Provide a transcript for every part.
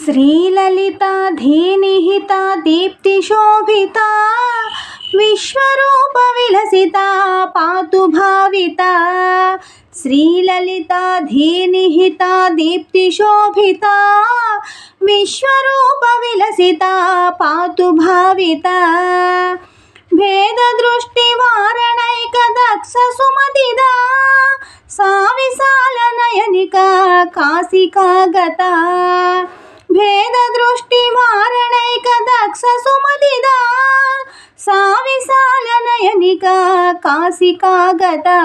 శ్రీలలితా ధీనిహితా దీప్తిశోభితా విశ్వరూప విలసితా పాతు భావితా. శ్రీలలితా ధీనిహితా దీప్తిశోభితా విశ్వరూప విలసితా పాతు భావితా. భేద దృష్టి వారణైక దక్ష సుమతిదా సా విశాల నయనికా కాశికా గతా. భేద దృష్టి వారణైక దక్ష సుమతిదా సా విశాల నయనికా కాశికా గతా.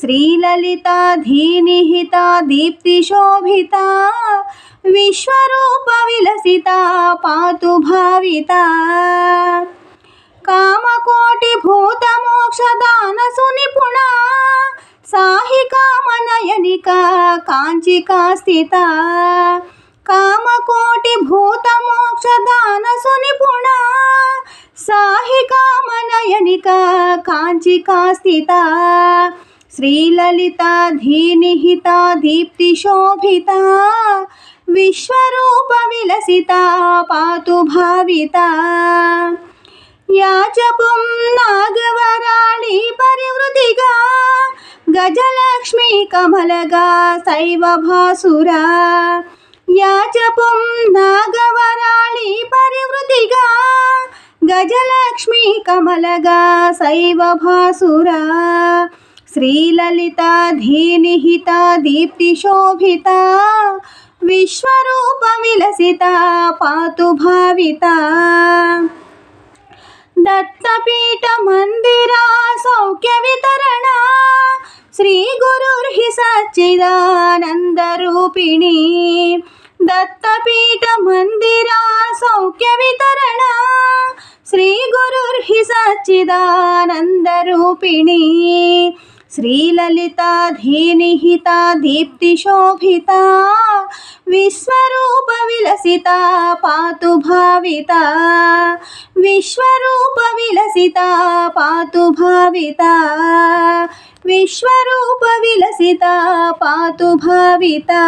శ్రీలలితా ధీనిహితా దీప్తిశోభితా విశ్వరూప విలసితా పాతు భావితా. కామకోటి భూత మోక్షదాన సునిపుణా సాహి కామనయనికా కాంచికా స్థితా. కామకోటి భూత మోక్షదాన సునిపుణా సాహి కామనయనికా కాంచికా స్థితా. శ్రీలలితా ధీనిహితా దీప్తిశోభితా విశ్వరూప విలసితా పాతు భావితా. యాచపుం నాగవరాళి పరివృతిగా గజలక్ష్మీ కమలగా శైవ భాసురా. యాచపుం నాగవరాళి పరివృతిగా గజలక్ష్మీ కమలగా శైవ భాసురా. శ్రీలలితా ధీనిహితా దీప్తిశోభితా విశ్వరూప విలసితా పాతు భావితా. దత్తపీఠ మందిరా సౌఖ్య వితరణా శ్రీ గురుర్హి సచ్చిదానంద రూపిణీ. దత్తపీఠ మందిరా సౌఖ్య వితరణా శ్రీ గురుర్హి సచ్చిదానంద రూపిణీ. శ్రీలలితా ధీనిహితా దీప్తిశోభితా విశ్వరూప విలసితా పాతు భావితా. విశ్వరూప విలసితా పాతు భావితా. విశ్వరూప విలసితా పాతు భావితా.